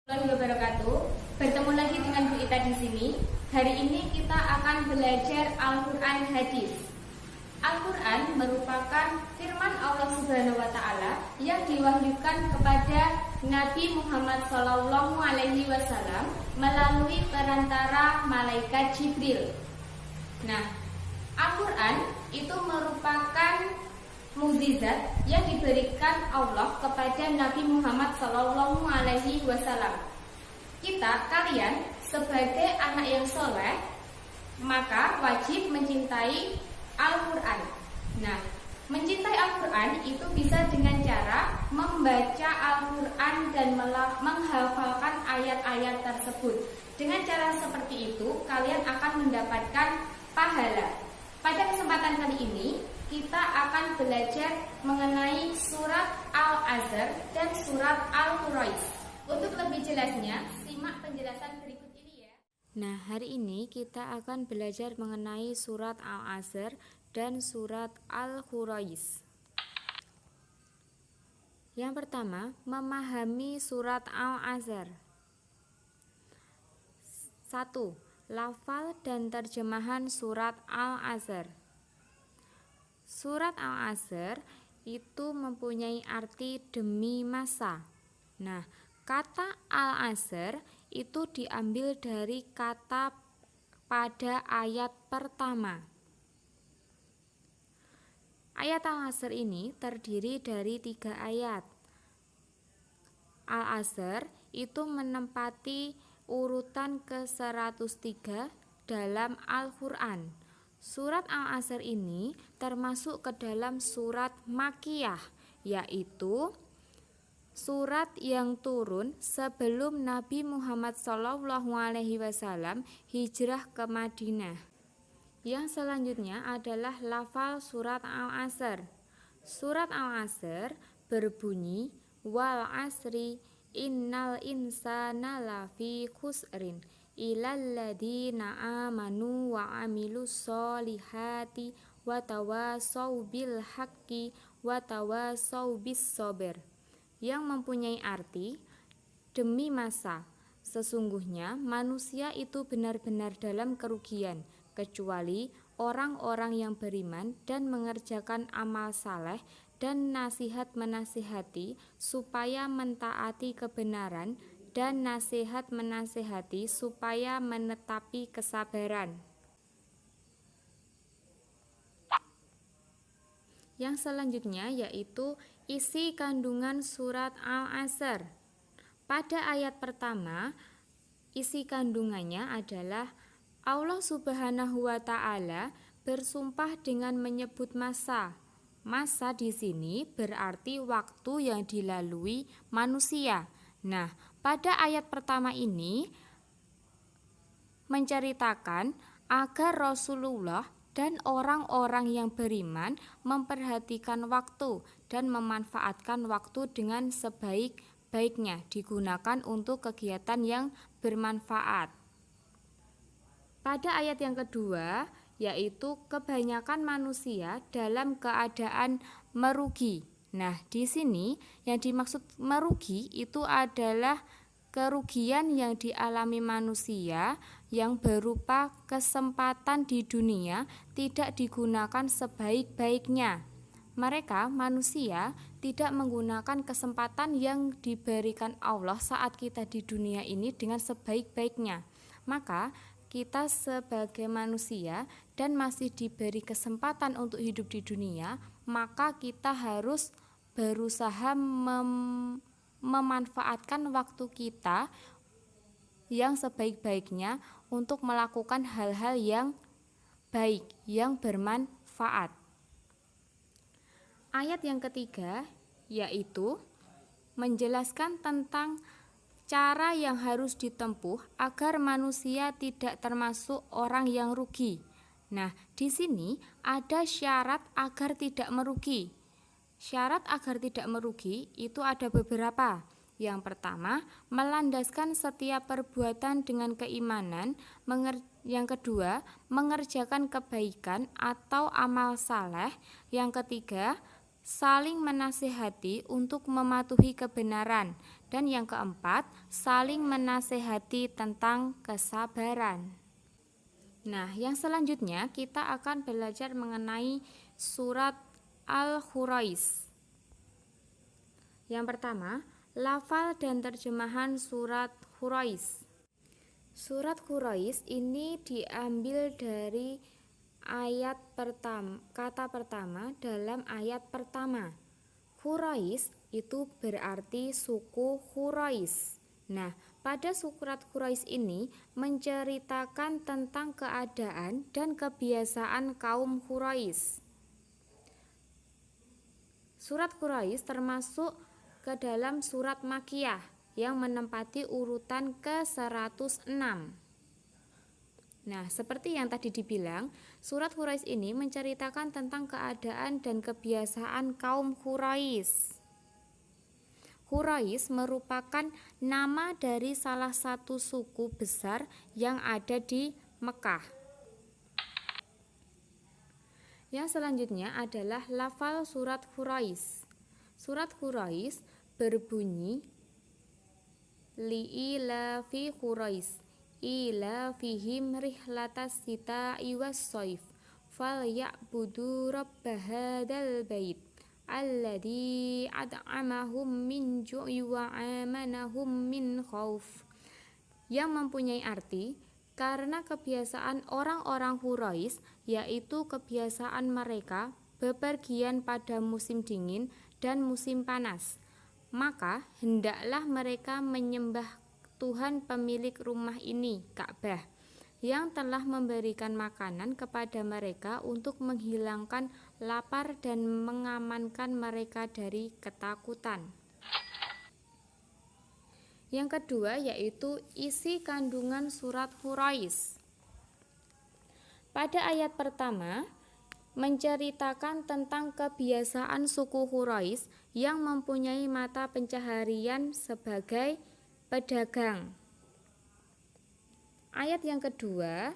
Warahmatullahi wabarakatuh. Bertemu lagi dengan Bu Ita di sini. Hari ini kita akan belajar Al-Quran Hadis. Al-Quran merupakan firman Allah Subhanahu wa Ta'ala yang diwahyukan kepada Nabi Muhammad SAW melalui perantara malaikat Jibril. Nah, Al-Quran itu merupakan mukjizat yang diberikan Allah kepada Nabi Muhammad SAW. Kalian sebagai anak yang soleh, maka wajib mencintai Al-Quran. Nah, mencintai Al-Quran itu bisa dengan cara membaca Al-Quran dan menghafalkan ayat-ayat tersebut. Dengan cara seperti itu, kalian akan mendapatkan pahala. Pada kesempatan kali ini, kita akan belajar mengenai surat Al-Asr dan surat Al-Quraish. Untuk lebih jelasnya, simak penjelasan berikut ini ya. Nah, hari ini kita akan belajar mengenai surat Al-Asr dan surat Al-Quraish. Yang pertama, memahami surat Al-Asr. 1. Lafal dan terjemahan surat Al-Asr. Surat Al-Asr itu mempunyai arti demi masa. Nah, kata Al-Asr itu diambil dari kata pada ayat pertama. Ayat Al-Asr ini terdiri dari 3 ayat. Al-Asr itu menempati urutan ke-103 dalam Al-Quran. Surat Al-Asr ini termasuk ke dalam surat Makkiyah, yaitu surat yang turun sebelum Nabi Muhammad SAW hijrah ke Madinah. Yang selanjutnya adalah lafal surat Al-Asr. Surat Al-Asr berbunyi, wal asri innal insana lafi khusrin illalladzina amanu wa amilus solihati wa tawasau bil haqqi wa tawasau bis sabr, yang mempunyai arti demi masa, sesungguhnya manusia itu benar-benar dalam kerugian kecuali orang-orang yang beriman dan mengerjakan amal saleh dan nasihat menasihati supaya mentaati kebenaran dan nasihat menasihati supaya menetapi kesabaran. Yang selanjutnya yaitu isi kandungan surat Al-Asr. Pada ayat pertama, isi kandungannya adalah Allah Subhanahu wa Ta'ala bersumpah dengan menyebut masa. Masa di sini berarti waktu yang dilalui manusia. Nah, pada ayat pertama ini menceritakan agar Rasulullah dan orang-orang yang beriman memperhatikan waktu dan memanfaatkan waktu dengan sebaik-baiknya, digunakan untuk kegiatan yang bermanfaat. Pada ayat yang kedua, yaitu kebanyakan manusia dalam keadaan merugi. Nah, di sini yang dimaksud merugi itu adalah kerugian yang dialami manusia yang berupa kesempatan di dunia tidak digunakan sebaik-baiknya. Mereka, manusia, tidak menggunakan kesempatan yang diberikan Allah saat kita di dunia ini dengan sebaik-baiknya. Maka, kita sebagai manusia dan masih diberi kesempatan untuk hidup di dunia, maka kita harus berusaha memanfaatkan waktu kita yang sebaik-baiknya untuk melakukan hal-hal yang baik, yang bermanfaat. Ayat yang ketiga yaitu menjelaskan tentang cara yang harus ditempuh agar manusia tidak termasuk orang yang rugi. Nah, di sini ada syarat agar tidak merugi. Syarat agar tidak merugi itu ada beberapa. Yang pertama, melandaskan setiap perbuatan dengan keimanan. Yang kedua, mengerjakan kebaikan atau amal saleh. Yang ketiga, saling menasihati untuk mematuhi kebenaran. Dan yang keempat, saling menasehati tentang kesabaran. Nah, yang selanjutnya kita akan belajar mengenai surat Al-Quraish. Yang pertama, lafal dan terjemahan surat Quraish. Surat Quraish ini diambil dari ayat pertama, kata pertama dalam ayat pertama. Quraish itu berarti suku Quraish. Nah, pada surat Quraish ini menceritakan tentang keadaan dan kebiasaan kaum Quraish. Surat Quraish termasuk ke dalam surat Makkiyah yang menempati urutan ke-106. Nah, seperti yang tadi dibilang, surat Quraish ini menceritakan tentang keadaan dan kebiasaan kaum Quraish. Quraish merupakan nama dari salah satu suku besar yang ada di Mekah. Yang selanjutnya adalah lafal surat Quraish. Surat Quraish berbunyi li'ilafi Quraish ilafihim rihlatas sita'i was-shaif falya'budu rabb hadzal bait alladzi at'amahum min ju'i wa amanahum min khauf, yang mempunyai arti karena kebiasaan orang-orang Quraisy, yaitu kebiasaan mereka bepergian pada musim dingin dan musim panas, maka hendaklah mereka menyembah Tuhan pemilik rumah ini, Ka'bah, yang telah memberikan makanan kepada mereka untuk menghilangkan lapar dan mengamankan mereka dari ketakutan. Yang kedua yaitu isi kandungan surat Quraish. Pada ayat pertama menceritakan tentang kebiasaan suku Quraish yang mempunyai mata pencaharian sebagai pedagang. Ayat yang kedua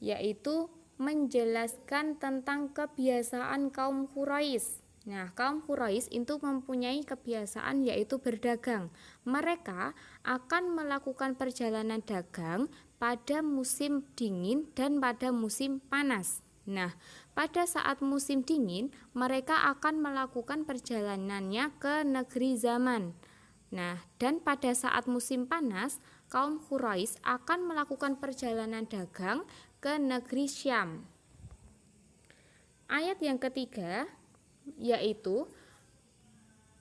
yaitu menjelaskan tentang kebiasaan kaum Quraish. Nah, kaum Quraish itu mempunyai kebiasaan yaitu berdagang. Mereka akan melakukan perjalanan dagang pada musim dingin dan pada musim panas. Nah, pada saat musim dingin, mereka akan melakukan perjalanannya ke negeri Zaman. Nah, dan pada saat musim panas, kaum Quraish akan melakukan perjalanan dagang ke negeri Syam. Ayat yang ketiga yaitu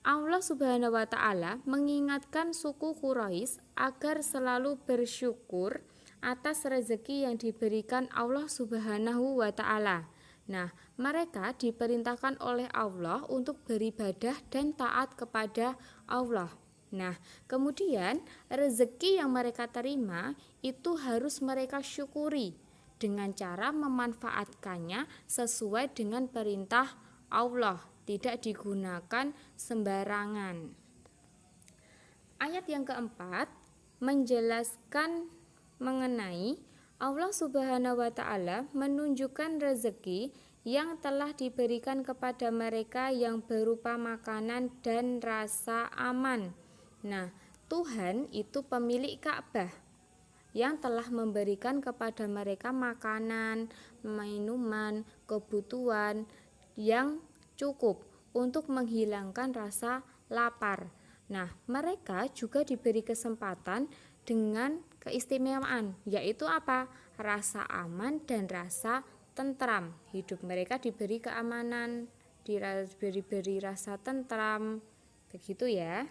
Allah Subhanahu wa taala mengingatkan suku Quraish agar selalu bersyukur atas rezeki yang diberikan Allah Subhanahu wa taala. Nah, mereka diperintahkan oleh Allah untuk beribadah dan taat kepada Allah. Nah, kemudian rezeki yang mereka terima itu harus mereka syukuri dengan cara memanfaatkannya sesuai dengan perintah Allah, tidak digunakan sembarangan. Ayat yang keempat menjelaskan mengenai Allah Subhanahu wa taala menunjukkan rezeki yang telah diberikan kepada mereka yang berupa makanan dan rasa aman. Nah, Tuhan itu pemilik Ka'bah yang telah memberikan kepada mereka makanan, minuman, kebutuhan yang cukup untuk menghilangkan rasa lapar. Nah, mereka juga diberi kesempatan dengan keistimewaan, yaitu apa? Rasa aman dan rasa tentram. Hidup mereka diberi keamanan, diberi rasa tentram, begitu ya.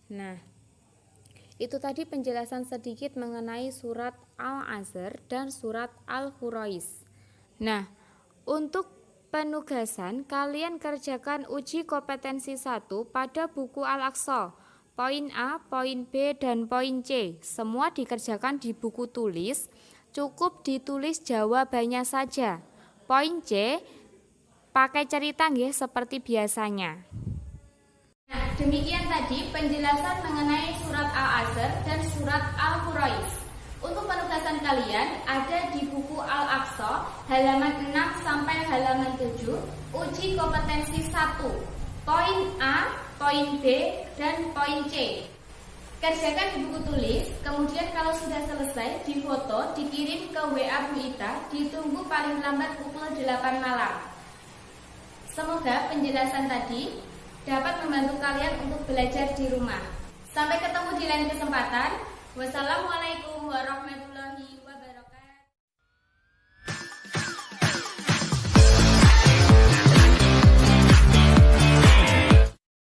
Nah, itu tadi penjelasan sedikit mengenai surat Al-Asr dan surat Al-Quraish. Nah, untuk penugasan, kalian kerjakan uji kompetensi 1 pada buku Al-Aqsa. Poin A, poin B, dan poin C semua dikerjakan di buku tulis. Cukup ditulis jawabannya saja. Poin C pakai cerita nggih seperti biasanya. Nah, demikian tadi penjelasan mengenai surat Al-Asr dan surat Al-Quraish. Untuk penugasan kalian ada di buku Al-Aqsa halaman 6 sampai halaman 7, uji kompetensi 1. Poin A, poin B, dan poin C. Kerjakan di buku tulis, kemudian kalau sudah selesai, difoto, dikirim ke WA Bu Ita, ditunggu paling lambat pukul 8 malam. Semoga penjelasan tadi dapat membantu kalian untuk belajar di rumah. Sampai ketemu di lain kesempatan. Wassalamualaikum warahmatullahi wabarakatuh.